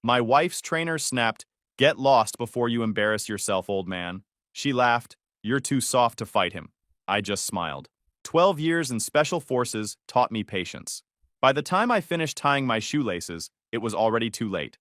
My wife's trainer snapped, "Get lost before you embarrass yourself, old man." She laughed, "You're too soft to fight him." I just smiled. 12 years in special forces taught me patience. By the time I finished tying my shoelaces, it was already too late.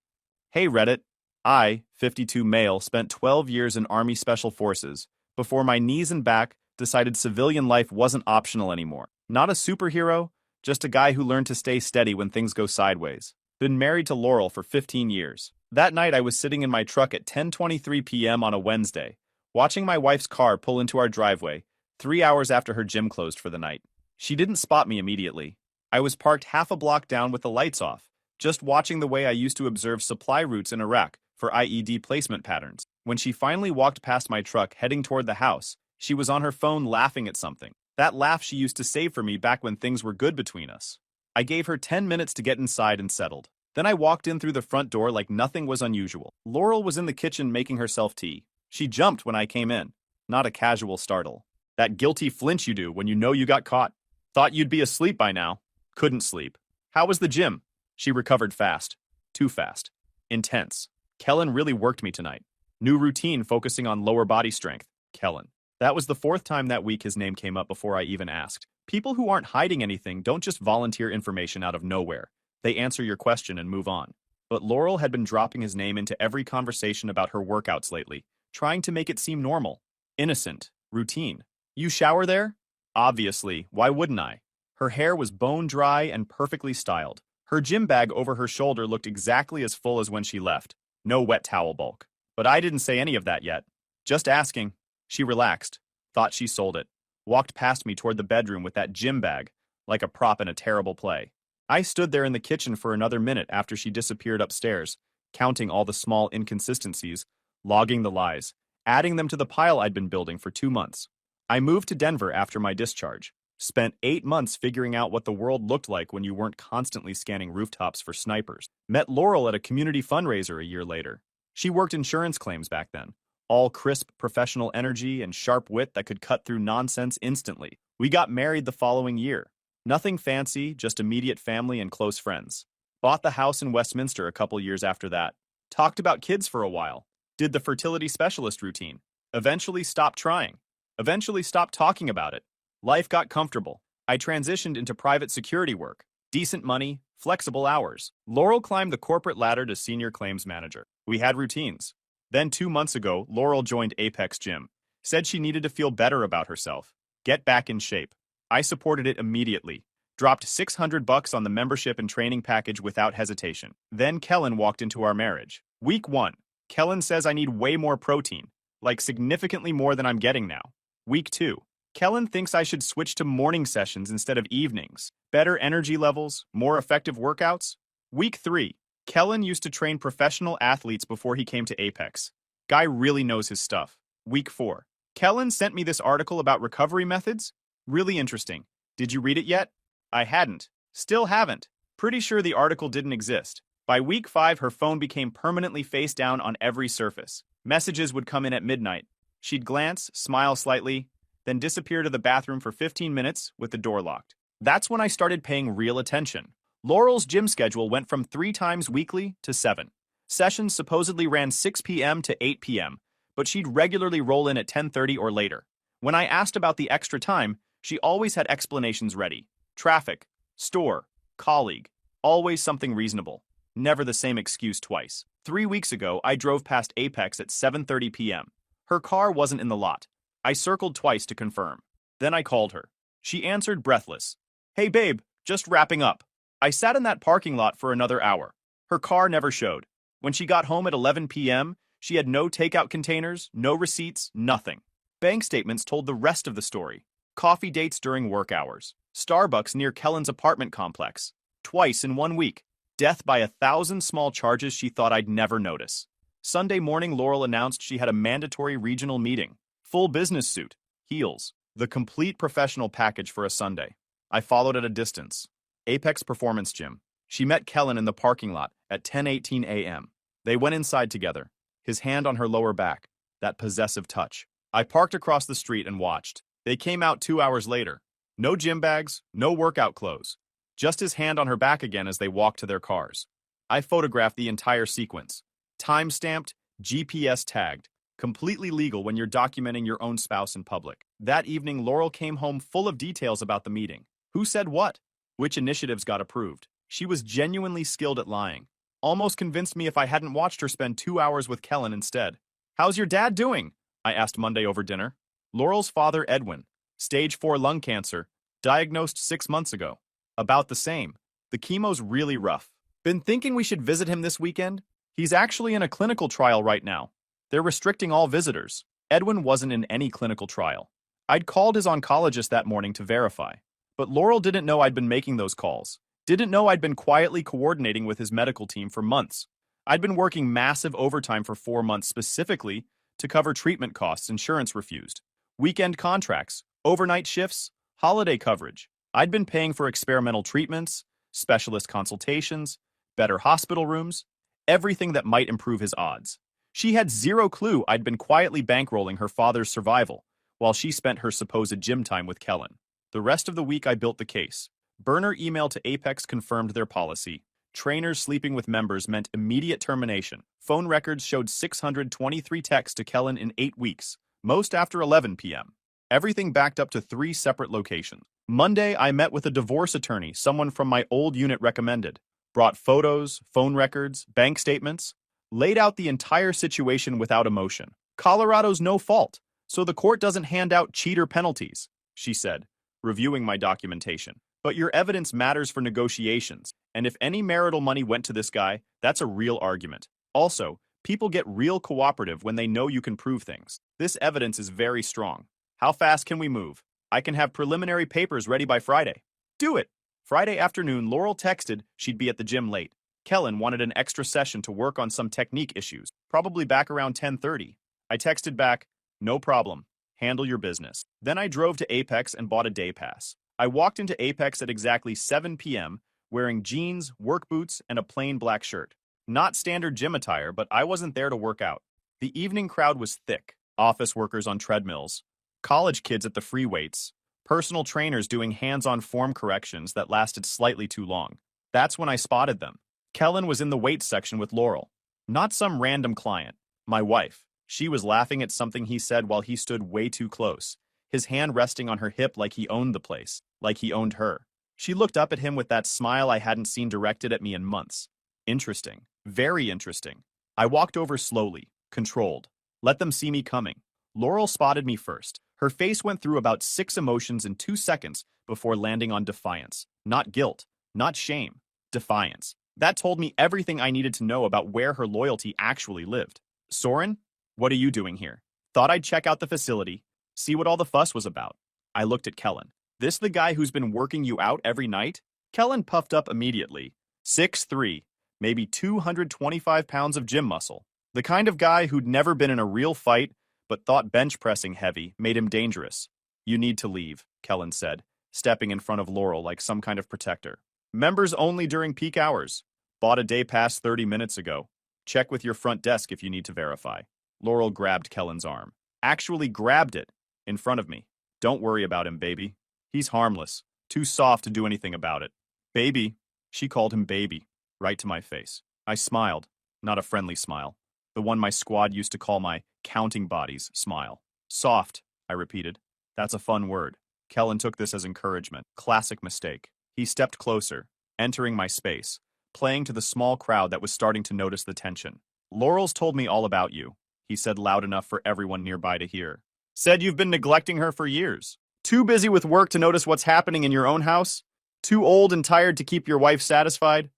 Hey Reddit, I, 52 male, spent 12 years in Army Special Forces before my knees and back decided civilian life wasn't optional anymore. Not a superhero, just a guy who learned to stay steady when things go sideways. Been married to Laurel for 15 years. That night I was sitting in my truck at 10:23 p.m. on a Wednesday, watching my wife's car pull into our driveway 3 hours after her gym closed for the night. She didn't spot me immediately. I was parked half a block down with the lights off, just watching the way I used to observe supply routes in Iraq for IED placement patterns. When she finally walked past my truck heading toward the house, she was on her phone laughing at something. That laugh she used to save for me back when things were good between us. I gave her 10 minutes to get inside and settled. Then I walked in through the front door like nothing was unusual. Laurel was in the kitchen making herself tea. She jumped when I came in. Not a casual startle. That guilty flinch you do when you know you got caught. Thought you'd be asleep by now. Couldn't sleep. How was the gym? She recovered fast. Too fast. Intense. Kellen really worked me tonight. New routine focusing on lower body strength. Kellen. That was the 4th time that week his name came up before I even asked. People who aren't hiding anything don't just volunteer information out of nowhere. They answer your question and move on. But Laurel had been dropping his name into every conversation about her workouts lately, trying to make it seem normal. Innocent. Routine. You shower there? Obviously, why wouldn't I? Her hair was bone dry and perfectly styled. Her gym bag over her shoulder looked exactly as full as when she left. No wet towel bulk. But I didn't say any of that yet. Just asking. She relaxed. Thought she sold it. Walked past me toward the bedroom with that gym bag, like a prop in a terrible play. I stood there in the kitchen for another minute after she disappeared upstairs, counting all the small inconsistencies, logging the lies, adding them to the pile I'd been building for 2 months. I moved to Denver after my discharge. Spent 8 months figuring out what the world looked like when you weren't constantly scanning rooftops for snipers. Met Laurel at a community fundraiser a year later. She worked insurance claims back then. All crisp professional energy and sharp wit that could cut through nonsense instantly. We got married the following year. Nothing fancy, just immediate family and close friends. Bought the house in Westminster a couple years after that. Talked about kids for a while. Did the fertility specialist routine. Eventually stopped trying. Eventually stopped talking about it. Life got comfortable. I transitioned into private security work. Decent money, flexible hours. Laurel climbed the corporate ladder to senior claims manager. We had routines. Then 2 months ago, Laurel joined Apex Gym. Said she needed to feel better about herself. Get back in shape. I supported it immediately. Dropped $600 on the membership and training package without hesitation. Then Kellen walked into our marriage. Week 1. Kellen says I need way more protein. Like significantly more than I'm getting now. Week 2. Kellen thinks I should switch to morning sessions instead of evenings. Better energy levels, more effective workouts. Week 3. Kellen used to train professional athletes before he came to Apex. Guy really knows his stuff. Week 4. Kellen sent me this article about recovery methods. Really interesting. Did you read it yet? I hadn't. Still haven't. Pretty sure the article didn't exist. By week 5, her phone became permanently face down on every surface. Messages would come in at midnight. She'd glance, smile slightly, then disappear to the bathroom for 15 minutes with the door locked. That's when I started paying real attention. Laurel's gym schedule went from 3 times weekly to 7. Sessions supposedly ran 6 p.m. to 8 p.m., but she'd regularly roll in at 10:30 or later. When I asked about the extra time, she always had explanations ready. Traffic, store, colleague, always something reasonable. Never the same excuse twice. 3 weeks ago, I drove past Apex at 7:30 p.m. Her car wasn't in the lot. I circled twice to confirm. Then I called her. She answered breathless. Hey babe, just wrapping up. I sat in that parking lot for another hour. Her car never showed. When she got home at 11 p.m., she had no takeout containers, no receipts, nothing. Bank statements told the rest of the story. Coffee dates during work hours. Starbucks near Kellen's apartment complex. Twice in 1 week. Death by 1,000 small charges she thought I'd never notice. Sunday morning, Laurel announced she had a mandatory regional meeting. Full business suit. Heels. The complete professional package for a Sunday. I followed at a distance. Apex Performance Gym. She met Kellen in the parking lot at 10:18 a.m. They went inside together. His hand on her lower back. That possessive touch. I parked across the street and watched. They came out 2 hours later. No gym bags, no workout clothes. Just his hand on her back again as they walked to their cars. I photographed the entire sequence. Time-stamped, GPS tagged. Completely legal when you're documenting your own spouse in public. That evening, Laurel came home full of details about the meeting. Who said what? Which initiatives got approved? She was genuinely skilled at lying. Almost convinced me if I hadn't watched her spend 2 hours with Kellen instead. How's your dad doing? I asked Monday over dinner. Laurel's father, Edwin. Stage 4 lung cancer. Diagnosed 6 months ago. About the same. The chemo's really rough. Been thinking we should visit him this weekend? He's actually in a clinical trial right now. They're restricting all visitors. Edwin wasn't in any clinical trial. I'd called his oncologist that morning to verify. But Laurel didn't know I'd been making those calls. Didn't know I'd been quietly coordinating with his medical team for months. I'd been working massive overtime for 4 months specifically to cover treatment costs insurance refused. Weekend contracts, overnight shifts, holiday coverage. I'd been paying for experimental treatments, specialist consultations, better hospital rooms, everything that might improve his odds. She had zero clue I'd been quietly bankrolling her father's survival, while she spent her supposed gym time with Kellen. The rest of the week I built the case. Burner email to Apex confirmed their policy. Trainers sleeping with members meant immediate termination. Phone records showed 623 texts to Kellen in 8 weeks, most after 11 p.m. Everything backed up to 3 separate locations. Monday, I met with a divorce attorney someone from my old unit recommended. Brought photos, phone records, bank statements. Laid out the entire situation without emotion. Colorado's no fault, so the court doesn't hand out cheater penalties, she said, reviewing my documentation. But your evidence matters for negotiations, and if any marital money went to this guy, that's a real argument. Also, people get real cooperative when they know you can prove things. This evidence is very strong. How fast can we move? I can have preliminary papers ready by Friday. Do it! Friday afternoon, Laurel texted she'd be at the gym late. Kellen wanted an extra session to work on some technique issues, probably back around 10:30. I texted back, no problem, handle your business. Then I drove to Apex and bought a day pass. I walked into Apex at exactly 7 p.m., wearing jeans, work boots, and a plain black shirt. Not standard gym attire, but I wasn't there to work out. The evening crowd was thick. Office workers on treadmills, college kids at the free weights, personal trainers doing hands-on form corrections that lasted slightly too long. That's when I spotted them. Kellen was in the weights section with Laurel. Not some random client. My wife. She was laughing at something he said while he stood way too close, his hand resting on her hip like he owned the place, like he owned her. She looked up at him with that smile I hadn't seen directed at me in months. Interesting. Very interesting. I walked over slowly, controlled. Let them see me coming. Laurel spotted me first. Her face went through about 6 emotions in 2 seconds before landing on defiance. Not guilt. Not shame. Defiance. That told me everything I needed to know about where her loyalty actually lived. Soren, what are you doing here? Thought I'd check out the facility, see what all the fuss was about. I looked at Kellen. This the guy who's been working you out every night? Kellen puffed up immediately. 6'3", maybe 225 pounds of gym muscle. The kind of guy who'd never been in a real fight, but thought bench pressing heavy made him dangerous. You need to leave, Kellen said, stepping in front of Laurel like some kind of protector. Members only during peak hours. Bought a day pass 30 minutes ago. Check with your front desk if you need to verify. Laurel grabbed Kellen's arm. Actually grabbed it. In front of me. Don't worry about him, baby. He's harmless. Too soft to do anything about it. Baby. She called him baby. Right to my face. I smiled. Not a friendly smile. The one my squad used to call my counting bodies smile. Soft, I repeated. That's a fun word. Kellen took this as encouragement. Classic mistake. He stepped closer, entering my space, playing to the small crowd that was starting to notice the tension. Laurel's told me all about you, he said loud enough for everyone nearby to hear. Said you've been neglecting her for years. Too busy with work to notice what's happening in your own house? Too old and tired to keep your wife satisfied?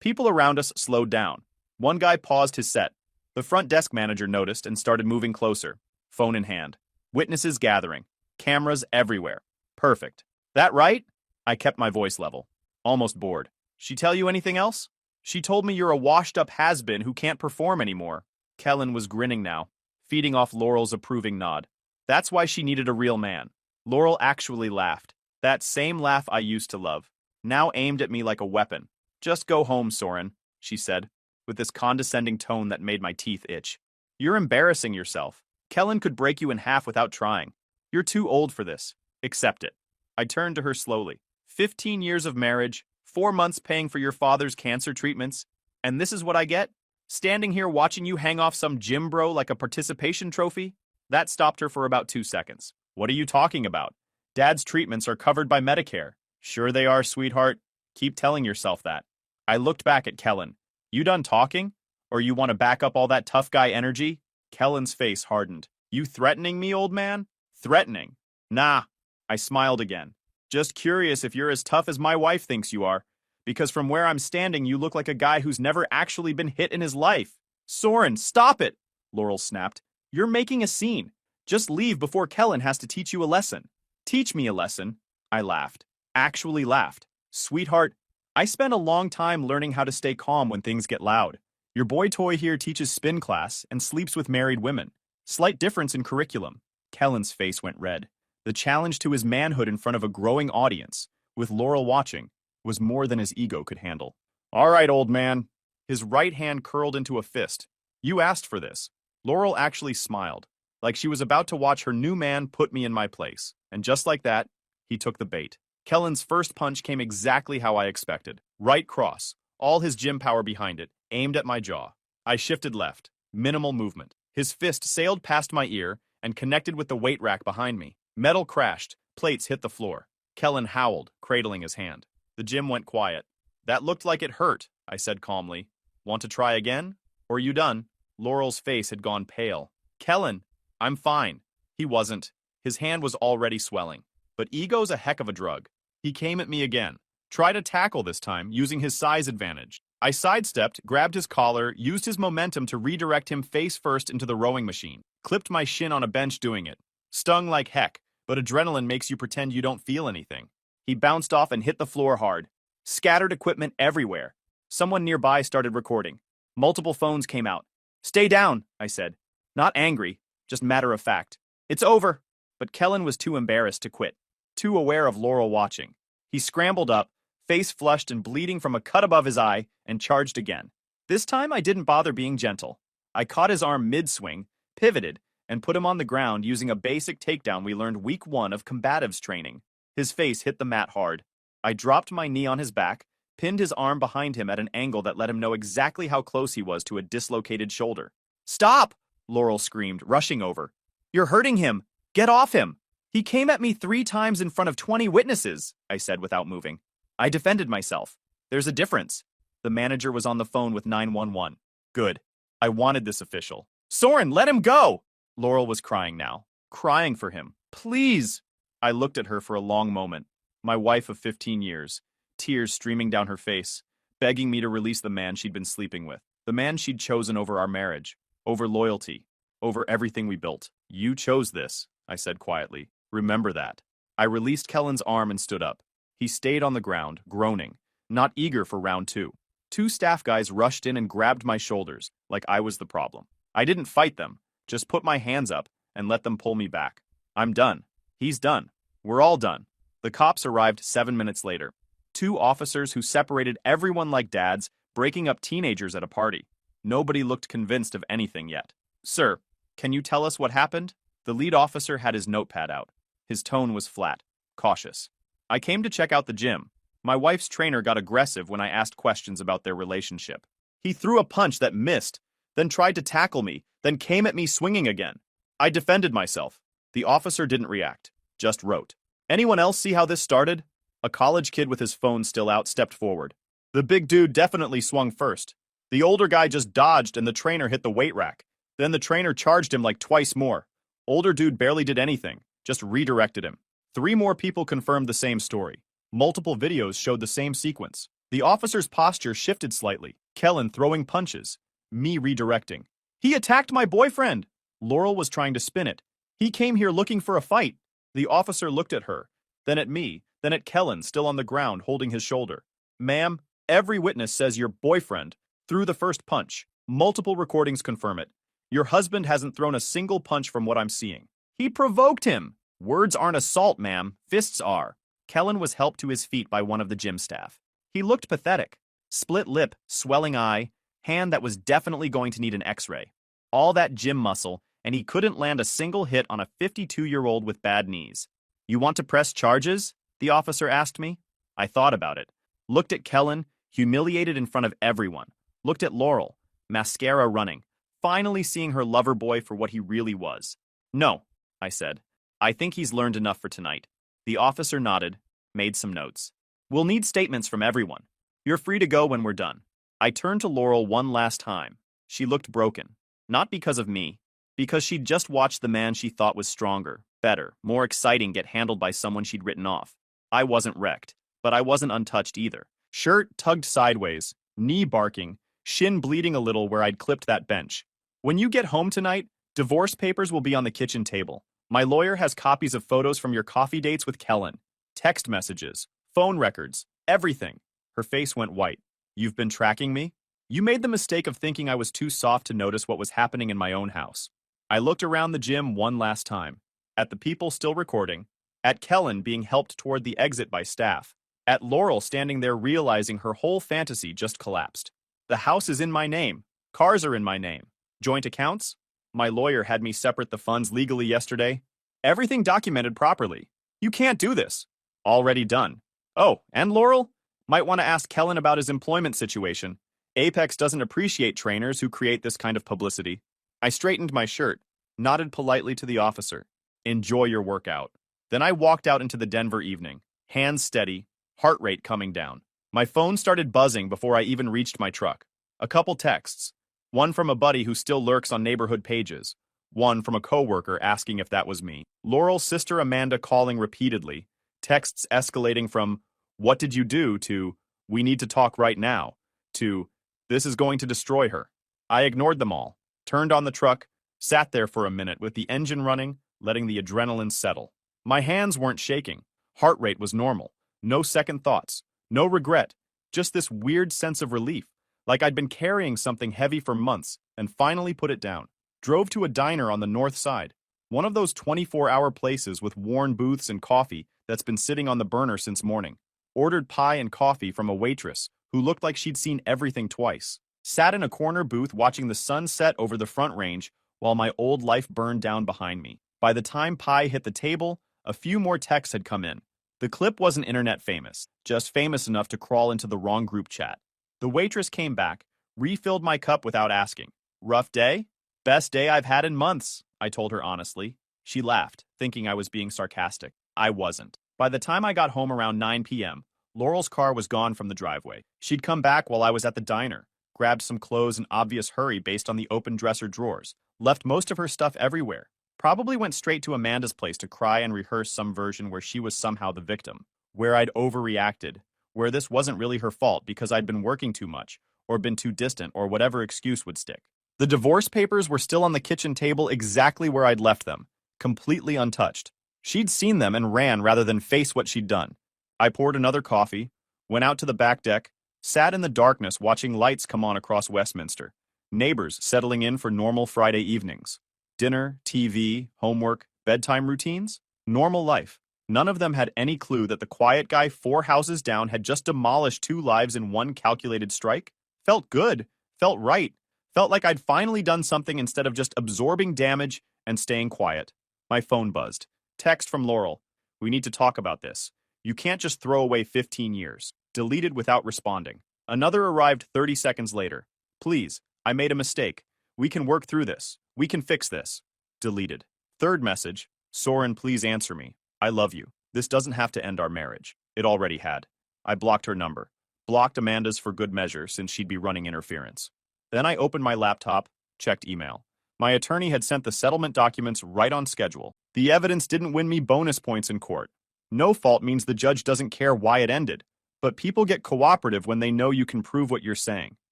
People around us slowed down. One guy paused his set. The front desk manager noticed and started moving closer, phone in hand. Witnesses gathering. Cameras everywhere. Perfect. That right? I kept my voice level. Almost bored. She tell you anything else? She told me you're a washed-up has-been who can't perform anymore. Kellen was grinning now, feeding off Laurel's approving nod. That's why she needed a real man. Laurel actually laughed. That same laugh I used to love. Now aimed at me like a weapon. Just go home, Soren, she said, with this condescending tone that made my teeth itch. You're embarrassing yourself. Kellen could break you in half without trying. You're too old for this. Accept it. I turned to her slowly. 15 years of marriage, 4 months paying for your father's cancer treatments, And this is what I get? Standing here watching you hang off some gym bro like a participation trophy? That stopped her for about 2 seconds. What are you talking about? Dad's treatments are covered by Medicare. Sure they are, sweetheart. Keep telling yourself that. I looked back at Kellen. You done talking? Or you want to back up all that tough guy energy? Kellen's face hardened. You threatening me, old man? Threatening? Nah. I smiled again. Just curious if you're as tough as my wife thinks you are. Because from where I'm standing, you look like a guy who's never actually been hit in his life. Soren, stop it! Laurel snapped. You're making a scene. Just leave before Kellen has to teach you a lesson. Teach me a lesson. I laughed. Actually laughed. Sweetheart, I spent a long time learning how to stay calm when things get loud. Your boy toy here teaches spin class and sleeps with married women. Slight difference in curriculum. Kellen's face went red. The challenge to his manhood in front of a growing audience, with Laurel watching, was more than his ego could handle. All right, old man. His right hand curled into a fist. You asked for this. Laurel actually smiled, like she was about to watch her new man put me in my place. And just like that, he took the bait. Kellen's first punch came exactly how I expected. Right cross, all his gym power behind it, aimed at my jaw. I shifted left, minimal movement. His fist sailed past my ear and connected with the weight rack behind me. Metal crashed, plates hit the floor. Kellen howled, cradling his hand. The gym went quiet. That looked like it hurt, I said calmly. Want to try again? Or are you done? Laurel's face had gone pale. Kellen, I'm fine. He wasn't. His hand was already swelling. But ego's a heck of a drug. He came at me again. Tried to tackle this time, using his size advantage. I sidestepped, grabbed his collar, used his momentum to redirect him face first into the rowing machine. Clipped my shin on a bench doing it. Stung like heck, but adrenaline makes you pretend you don't feel anything. He bounced off and hit the floor hard. Scattered equipment everywhere. Someone nearby started recording. Multiple phones came out. Stay down, I said. Not angry, just matter of fact. It's over. But Kellen was too embarrassed to quit. Too aware of Laurel watching. He scrambled up, face flushed and bleeding from a cut above his eye, and charged again. This time I didn't bother being gentle. I caught his arm mid-swing, pivoted, and put him on the ground using a basic takedown we learned week 1 of combatives training. His face hit the mat hard. I dropped my knee on his back, pinned his arm behind him at an angle that let him know exactly how close he was to a dislocated shoulder. Stop! Laurel screamed, rushing over. You're hurting him! Get off him! He came at me 3 times in front of 20 witnesses, I said without moving. I defended myself. There's a difference. The manager was on the phone with 911. Good. I wanted this official. Soren, let him go! Laurel was crying now. Crying for him. Please! I looked at her for a long moment. My wife of 15 years. Tears streaming down her face, begging me to release the man she'd been sleeping with. The man she'd chosen over our marriage. Over loyalty. Over everything we built. You chose this, I said quietly. Remember that. I released Kellen's arm and stood up. He stayed on the ground, groaning, not eager for round 2. 2 staff guys rushed in and grabbed my shoulders, like I was the problem. I didn't fight them, just put my hands up and let them pull me back. I'm done. He's done. We're all done. The cops arrived 7 minutes later. 2 officers who separated everyone like dads, breaking up teenagers at a party. Nobody looked convinced of anything yet. Sir, can you tell us what happened? The lead officer had his notepad out. His tone was flat, cautious. I came to check out the gym. My wife's trainer got aggressive when I asked questions about their relationship. He threw a punch that missed, then tried to tackle me, then came at me swinging again. I defended myself. The officer didn't react, just wrote. Anyone else see how this started? A college kid with his phone still out stepped forward. The big dude definitely swung first. The older guy just dodged and the trainer hit the weight rack. Then the trainer charged him like twice more. Older dude barely did anything, just redirected him. 3 more people confirmed the same story. Multiple videos showed the same sequence. The officer's posture shifted slightly. Kellen throwing punches. Me redirecting. He attacked my boyfriend! Laurel was trying to spin it. He came here looking for a fight. The officer looked at her, then at me, then at Kellen still on the ground holding his shoulder. Ma'am, every witness says your boyfriend threw the first punch. Multiple recordings confirm it. Your husband hasn't thrown a single punch from what I'm seeing. He provoked him! Words aren't assault, ma'am. Fists are. Kellen was helped to his feet by one of the gym staff. He looked pathetic. Split lip, swelling eye, hand that was definitely going to need an x-ray. All that gym muscle, and he couldn't land a single hit on a 52-year-old with bad knees. You want to press charges? The officer asked me. I thought about it. Looked at Kellen, humiliated in front of everyone. Looked at Laurel, mascara running, finally seeing her lover boy for what he really was. No, I said. I think he's learned enough for tonight. The officer nodded, made some notes. We'll need statements from everyone. You're free to go when we're done. I turned to Laurel one last time. She looked broken. Not because of me, because she'd just watched the man she thought was stronger, better, more exciting get handled by someone she'd written off. I wasn't wrecked, but I wasn't untouched either. Shirt tugged sideways, knee barking, shin bleeding a little where I'd clipped that bench. When you get home tonight, divorce papers will be on the kitchen table. My lawyer has copies of photos from your coffee dates with Kellen, text messages, phone records, everything. Her face went white. You've been tracking me? You made the mistake of thinking I was too soft to notice what was happening in my own house. I looked around the gym one last time. At the people still recording. At Kellen being helped toward the exit by staff. At Laurel standing there realizing her whole fantasy just collapsed. The house is in my name. Cars are in my name. Joint accounts? My lawyer had me separate the funds legally yesterday. Everything documented properly. You can't do this. Already done. Oh, and Laurel? Might want to ask Kellen about his employment situation. Apex doesn't appreciate trainers who create this kind of publicity. I straightened my shirt, nodded politely to the officer. Enjoy your workout. Then I walked out into the Denver evening, hands steady, heart rate coming down. My phone started buzzing before I even reached my truck. A couple texts. One from a buddy who still lurks on neighborhood pages. One from a coworker asking if that was me. Laurel's sister Amanda calling repeatedly. Texts escalating from, "What did you do?" to, "We need to talk right now," to, "This is going to destroy her." I ignored them all, turned on the truck, sat there for a minute with the engine running, letting the adrenaline settle. My hands weren't shaking. Heart rate was normal. No second thoughts. No regret. Just this weird sense of relief, like I'd been carrying something heavy for months and finally put it down. Drove to a diner on the north side, one of those 24-hour places with worn booths and coffee that's been sitting on the burner since morning. Ordered pie and coffee from a waitress who looked like she'd seen everything twice. Sat in a corner booth watching the sun set over the front range while my old life burned down behind me. By the time pie hit the table, a few more texts had come in. The clip wasn't internet famous, just famous enough to crawl into the wrong group chat. The waitress came back, refilled my cup without asking. Rough day? Best day I've had in months, I told her honestly. She laughed, thinking I was being sarcastic. I wasn't. By the time I got home around 9 p.m., Laurel's car was gone from the driveway. She'd come back while I was at the diner, grabbed some clothes in obvious hurry based on the open dresser drawers, left most of her stuff everywhere. Probably went straight to Amanda's place to cry and rehearse some version where she was somehow the victim, where I'd overreacted, where this wasn't really her fault because I'd been working too much, or been too distant, or whatever excuse would stick. The divorce papers were still on the kitchen table exactly where I'd left them, completely untouched. She'd seen them and ran rather than face what she'd done. I poured another coffee, went out to the back deck, sat in the darkness watching lights come on across Westminster, neighbors settling in for normal Friday evenings. Dinner, TV, homework, bedtime routines? Normal life. None of them had any clue that the quiet guy 4 houses down had just demolished 2 lives in one calculated strike. Felt good. Felt right. Felt like I'd finally done something instead of just absorbing damage and staying quiet. My phone buzzed. Text from Laurel. We need to talk about this. You can't just throw away 15 years. Deleted without responding. Another arrived 30 seconds later. Please, I made a mistake. We can work through this. We can fix this. Deleted. Third message. Soren, please answer me. I love you. This doesn't have to end our marriage. It already had. I blocked her number. Blocked Amanda's for good measure since she'd be running interference. Then I opened my laptop, checked email. My attorney had sent the settlement documents right on schedule. The evidence didn't win me bonus points in court. No fault means the judge doesn't care why it ended. But people get cooperative when they know you can prove what you're saying.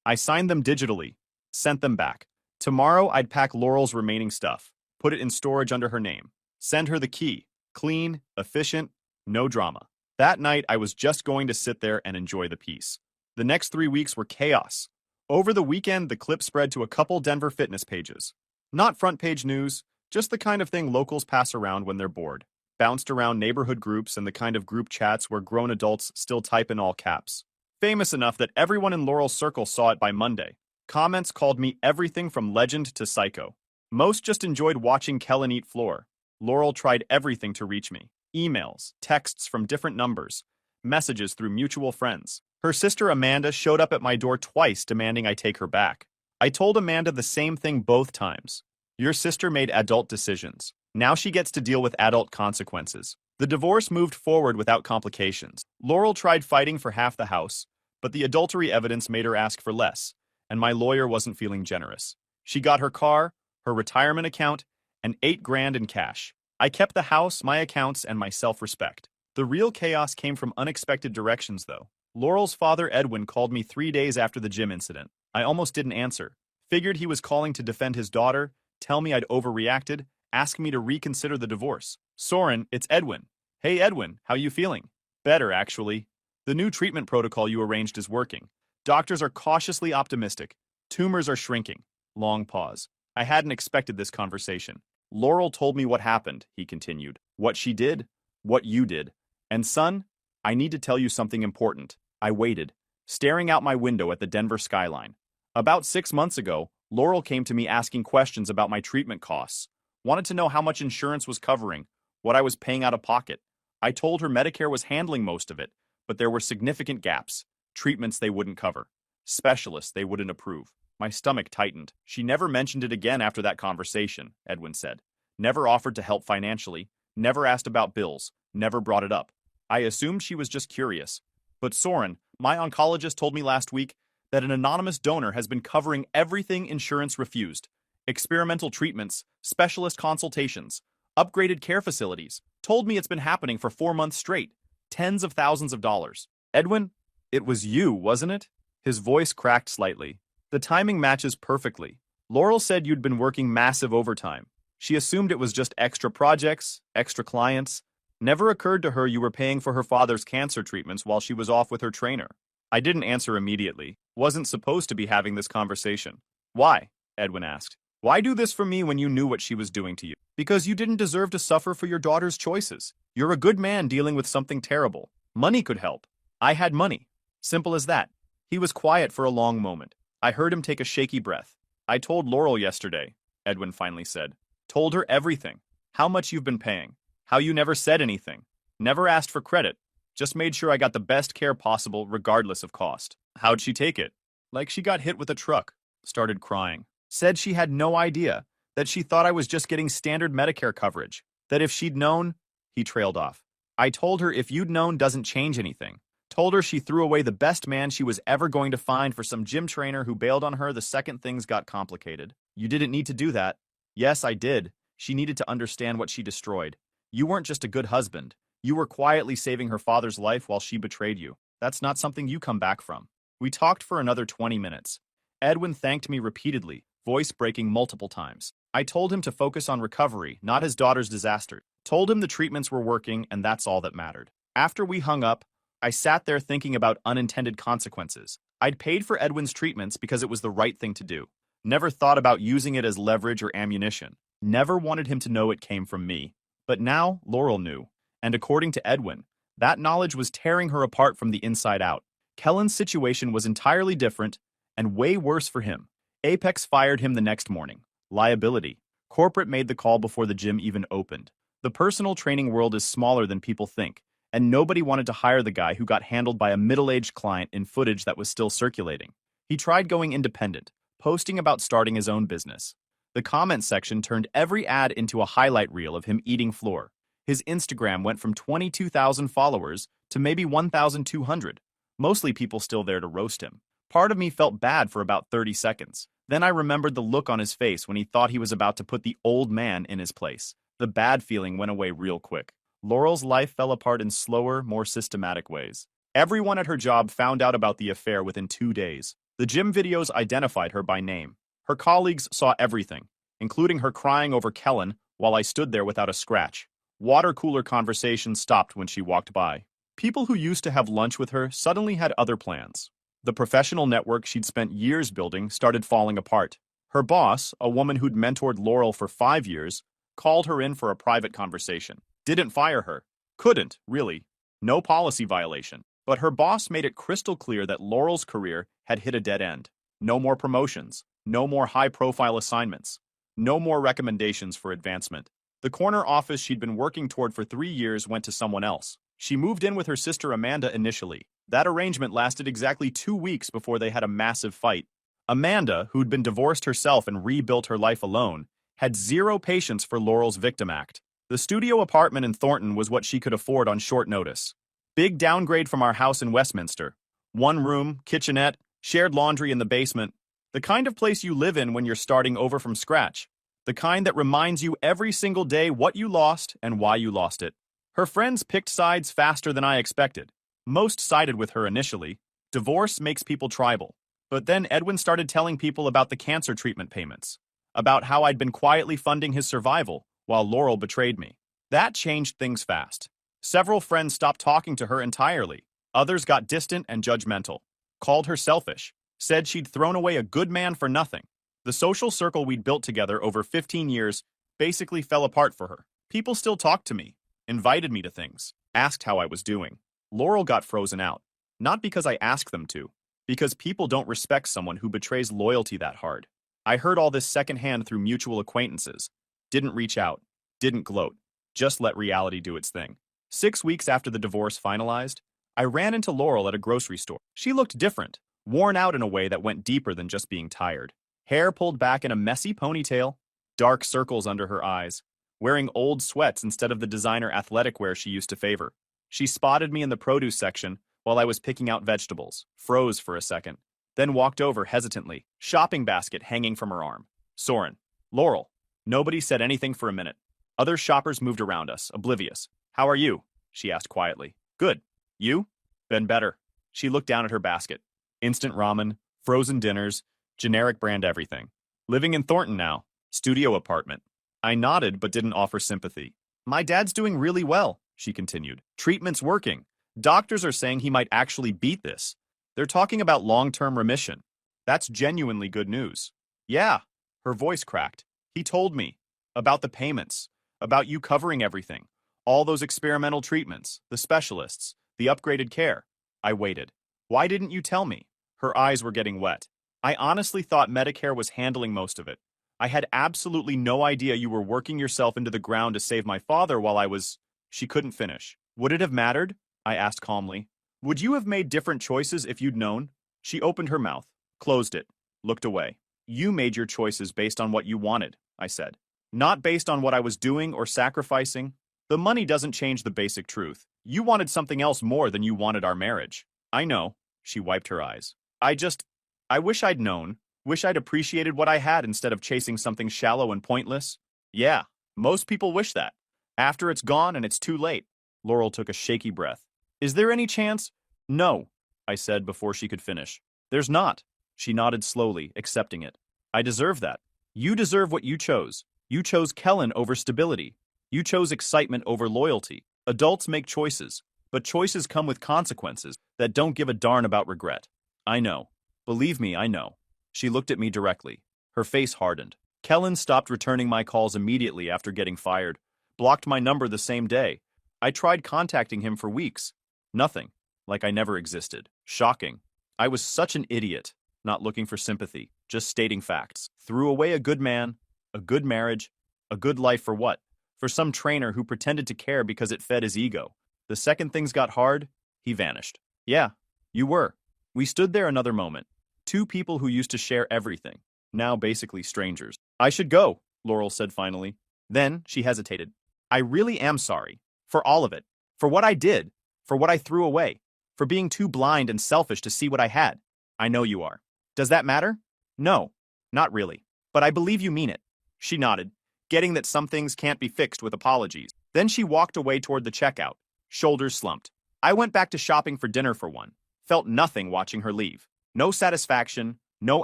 I signed them digitally. Sent them back. Tomorrow, I'd pack Laurel's remaining stuff, put it in storage under her name, send her the key, clean, efficient, no drama. That night, I was just going to sit there and enjoy the peace. The next 3 weeks were chaos. Over the weekend, the clip spread to a couple Denver fitness pages. Not front page news, just the kind of thing locals pass around when they're bored. Bounced around neighborhood groups and the kind of group chats where grown adults still type in all caps. Famous enough that everyone in Laurel's circle saw it by Monday. Comments called me everything from legend to psycho. Most just enjoyed watching Kellen eat floor. Laurel tried everything to reach me. Emails, texts from different numbers, messages through mutual friends. Her sister Amanda showed up at my door twice demanding I take her back. I told Amanda the same thing both times. Your sister made adult decisions. Now she gets to deal with adult consequences. The divorce moved forward without complications. Laurel tried fighting for half the house, but the adultery evidence made her ask for less, and my lawyer wasn't feeling generous. She got her car, her retirement account, and $8,000 in cash. I kept the house, my accounts, and my self-respect. The real chaos came from unexpected directions, though. Laurel's father, Edwin, called me 3 days after the gym incident. I almost didn't answer. Figured he was calling to defend his daughter, tell me I'd overreacted, ask me to reconsider the divorce. Soren, it's Edwin. Hey Edwin, how you feeling? Better, actually. The new treatment protocol you arranged is working. Doctors are cautiously optimistic. Tumors are shrinking. Long pause. I hadn't expected this conversation. Laurel told me what happened, he continued. What she did, what you did. And son, I need to tell you something important. I waited, staring out my window at the Denver skyline. About 6 months ago, Laurel came to me asking questions about my treatment costs. Wanted to know how much insurance was covering, what I was paying out of pocket. I told her Medicare was handling most of it, but there were significant gaps. Treatments they wouldn't cover. Specialists they wouldn't approve. My stomach tightened. She never mentioned it again after that conversation, Edwin said. Never offered to help financially, never asked about bills, never brought it up. I assumed she was just curious. But Soren, my oncologist, told me last week that an anonymous donor has been covering everything insurance refused. Experimental treatments, specialist consultations, upgraded care facilities. Told me it's been happening for 4 months straight. Tens of thousands of dollars. Edwin, it was you, wasn't it? His voice cracked slightly. The timing matches perfectly. Laurel said you'd been working massive overtime. She assumed it was just extra projects, extra clients. Never occurred to her you were paying for her father's cancer treatments while she was off with her trainer. I didn't answer immediately. Wasn't supposed to be having this conversation. Why? Edwin asked. Why do this for me when you knew what she was doing to you? Because you didn't deserve to suffer for your daughter's choices. You're a good man dealing with something terrible. Money could help. I had money. Simple as that. He was quiet for a long moment. I heard him take a shaky breath. I told Laurel yesterday, Edwin finally said. Told her everything. How much you've been paying. How you never said anything. Never asked for credit. Just made sure I got the best care possible regardless of cost. How'd she take it? Like she got hit with a truck. Started crying. Said she had no idea. That she thought I was just getting standard Medicare coverage. That if she'd known... He trailed off. I told her if you'd known doesn't change anything. Told her she threw away the best man she was ever going to find for some gym trainer who bailed on her the second things got complicated. You didn't need to do that. Yes, I did. She needed to understand what she destroyed. You weren't just a good husband. You were quietly saving her father's life while she betrayed you. That's not something you come back from. We talked for another 20 minutes. Edwin thanked me repeatedly, voice breaking multiple times. I told him to focus on recovery, not his daughter's disaster. Told him the treatments were working and that's all that mattered. After we hung up, I sat there thinking about unintended consequences. I'd paid for Edwin's treatments because it was the right thing to do. Never thought about using it as leverage or ammunition. Never wanted him to know it came from me. But now, Laurel knew. And according to Edwin, that knowledge was tearing her apart from the inside out. Kellen's situation was entirely different and way worse for him. Apex fired him the next morning. Liability. Corporate made the call before the gym even opened. The personal training world is smaller than people think, and nobody wanted to hire the guy who got handled by a middle-aged client in footage that was still circulating. He tried going independent, posting about starting his own business. The comment section turned every ad into a highlight reel of him eating floor. His Instagram went from 22,000 followers to maybe 1,200. Mostly people still there to roast him. Part of me felt bad for about 30 seconds. Then I remembered the look on his face when he thought he was about to put the old man in his place. The bad feeling went away real quick. Laurel's life fell apart in slower, more systematic ways. Everyone at her job found out about the affair within 2 days. The gym videos identified her by name. Her colleagues saw everything, including her crying over Kellen while I stood there without a scratch. Water cooler conversations stopped when she walked by. People who used to have lunch with her suddenly had other plans. The professional network she'd spent years building started falling apart. Her boss, a woman who'd mentored Laurel for 5 years, called her in for a private conversation. Didn't fire her. Couldn't, really. No policy violation. But her boss made it crystal clear that Laurel's career had hit a dead end. No more promotions. No more high-profile assignments. No more recommendations for advancement. The corner office she'd been working toward for 3 years went to someone else. She moved in with her sister Amanda initially. That arrangement lasted exactly 2 weeks before they had a massive fight. Amanda, who'd been divorced herself and rebuilt her life alone, had zero patience for Laurel's victim act. The studio apartment in Thornton was what she could afford on short notice. Big downgrade from our house in Westminster. One room, kitchenette, shared laundry in the basement. The kind of place you live in when you're starting over from scratch. The kind that reminds you every single day what you lost and why you lost it. Her friends picked sides faster than I expected. Most sided with her initially. Divorce makes people tribal. But then Edwin started telling people about the cancer treatment payments. About how I'd been quietly funding his survival while Laurel betrayed me. That changed things fast. Several friends stopped talking to her entirely. Others got distant and judgmental. Called her selfish. Said she'd thrown away a good man for nothing. The social circle we'd built together over 15 years basically fell apart for her. People still talked to me, invited me to things, asked how I was doing. Laurel got frozen out. Not because I asked them to, because people don't respect someone who betrays loyalty that hard. I heard all this secondhand through mutual acquaintances. Didn't reach out. Didn't gloat. Just let reality do its thing. 6 weeks after the divorce finalized, I ran into Laurel at a grocery store. She looked different, worn out in a way that went deeper than just being tired. Hair pulled back in a messy ponytail, dark circles under her eyes, wearing old sweats instead of the designer athletic wear she used to favor. She spotted me in the produce section while I was picking out vegetables, froze for a second, then walked over hesitantly, shopping basket hanging from her arm. Soren. Laurel. Nobody said anything for a minute. Other shoppers moved around us, oblivious. How are you? She asked quietly. Good. You? Been better. She looked down at her basket. Instant ramen, frozen dinners, generic brand everything. Living in Thornton now. Studio apartment. I nodded but didn't offer sympathy. My dad's doing really well, she continued. Treatment's working. Doctors are saying he might actually beat this. They're talking about long-term remission. That's genuinely good news. Yeah. Her voice cracked. He told me. About the payments. About you covering everything. All those experimental treatments. The specialists. The upgraded care. I waited. Why didn't you tell me? Her eyes were getting wet. I honestly thought Medicare was handling most of it. I had absolutely no idea you were working yourself into the ground to save my father while I was... She couldn't finish. Would it have mattered? I asked calmly. Would you have made different choices if you'd known? She opened her mouth, closed it, looked away. You made your choices based on what you wanted, I said. Not based on what I was doing or sacrificing. The money doesn't change the basic truth. You wanted something else more than you wanted our marriage. I know. She wiped her eyes. I wish I'd known. Wish I'd appreciated what I had instead of chasing something shallow and pointless. Yeah, most people wish that. After it's gone and it's too late. Laurel took a shaky breath. Is there any chance? No, I said before she could finish. There's not. She nodded slowly, accepting it. I deserve that. You deserve what you chose. You chose Kellen over stability. You chose excitement over loyalty. Adults make choices, but choices come with consequences that don't give a darn about regret. I know. Believe me, I know. She looked at me directly. Her face hardened. Kellen stopped returning my calls immediately after getting fired. Blocked my number the same day. I tried contacting him for weeks. Nothing. Like I never existed. Shocking. I was such an idiot. Not looking for sympathy. Just stating facts. Threw away a good man, a good marriage, a good life for what? For some trainer who pretended to care because it fed his ego. The second things got hard, he vanished. Yeah, you were. We stood there another moment. Two people who used to share everything. Now basically strangers. I should go, Laurel said finally. Then she hesitated. I really am sorry. For all of it. For what I did. For what I threw away. For being too blind and selfish to see what I had. I know you are. Does that matter? No, not really. But I believe you mean it. She nodded, getting that some things can't be fixed with apologies. Then she walked away toward the checkout, shoulders slumped. I went back to shopping for dinner for one. Felt nothing watching her leave. No satisfaction, no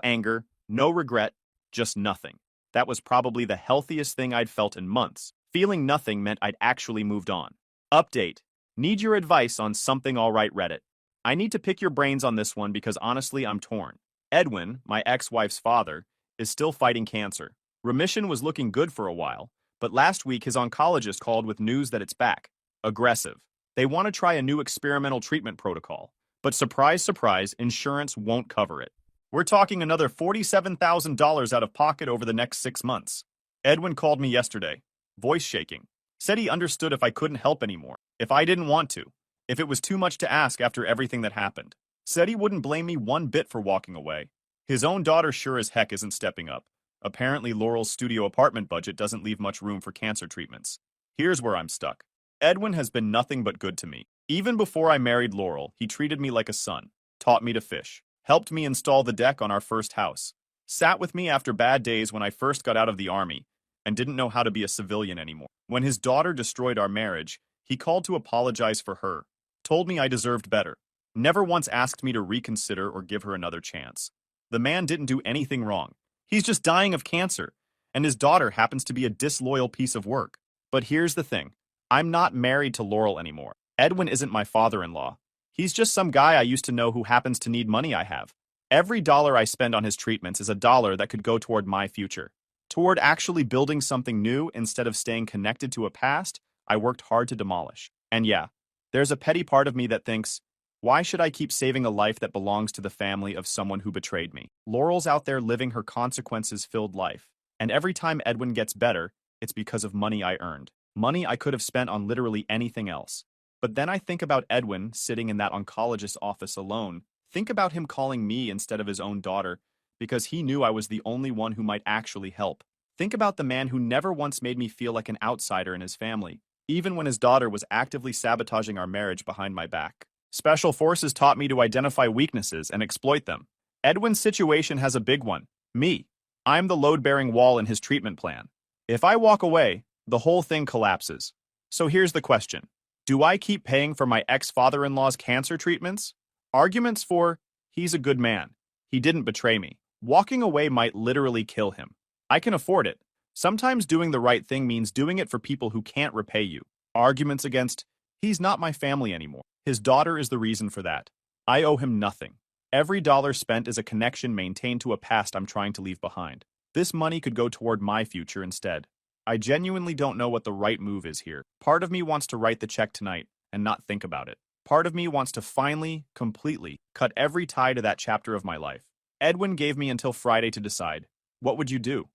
anger, no regret, just nothing. That was probably the healthiest thing I'd felt in months. Feeling nothing meant I'd actually moved on. Update. Need your advice on something alright Reddit. I need to pick your brains on this one because honestly I'm torn. Edwin, my ex-wife's father, is still fighting cancer. Remission was looking good for a while, but last week his oncologist called with news that it's back. Aggressive. They want to try a new experimental treatment protocol, but surprise, surprise, insurance won't cover it. We're talking another $47,000 out of pocket over the next 6 months. Edwin called me yesterday, voice shaking. Said he understood if I couldn't help anymore, if I didn't want to. if it was too much to ask after everything that happened. Said he wouldn't blame me one bit for walking away. His own daughter sure as heck isn't stepping up. Apparently Laurel's studio apartment budget doesn't leave much room for cancer treatments. Here's where I'm stuck. Edwin has been nothing but good to me. Even before I married Laurel, he treated me like a son, taught me to fish, helped me install the deck on our first house, sat with me after bad days when I first got out of the army, and didn't know how to be a civilian anymore. When his daughter destroyed our marriage, he called to apologize for her, told me I deserved better, never once asked me to reconsider or give her another chance. The man didn't do anything wrong. He's just dying of cancer, and his daughter happens to be a disloyal piece of work. But here's the thing. I'm not married to Laurel anymore. Edwin isn't my father-in-law. He's just some guy I used to know who happens to need money I have. Every dollar I spend on his treatments is a dollar that could go toward my future, toward actually building something new instead of staying connected to a past I worked hard to demolish. And yeah, there's a petty part of me that thinks, why should I keep saving a life that belongs to the family of someone who betrayed me? Laurel's out there living her consequences-filled life, and every time Edwin gets better, it's because of money I earned. Money I could have spent on literally anything else. But then I think about Edwin sitting in that oncologist's office alone. Think about him calling me instead of his own daughter, because he knew I was the only one who might actually help. Think about the man who never once made me feel like an outsider in his family, even when his daughter was actively sabotaging our marriage behind my back. Special forces taught me to identify weaknesses and exploit them. Edwin's situation has a big one. Me. I'm the load-bearing wall in his treatment plan. If I walk away, the whole thing collapses. So here's the question. Do I keep paying for my ex-father-in-law's cancer treatments? Arguments for, he's a good man. He didn't betray me. Walking away might literally kill him. I can afford it. Sometimes doing the right thing means doing it for people who can't repay you. Arguments against, he's not my family anymore. His daughter is the reason for that. I owe him nothing. Every dollar spent is a connection maintained to a past I'm trying to leave behind. This money could go toward my future instead. I genuinely don't know what the right move is here. Part of me wants to write the check tonight and not think about it. Part of me wants to finally, completely, cut every tie to that chapter of my life. Edwin gave me until Friday to decide. What would you do?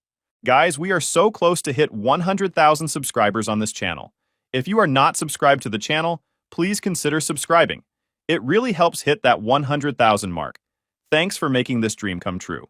Guys, we are so close to hit 100,000 subscribers on this channel. If you are not subscribed to the channel, please consider subscribing. It really helps hit that 100,000 mark. Thanks for making this dream come true.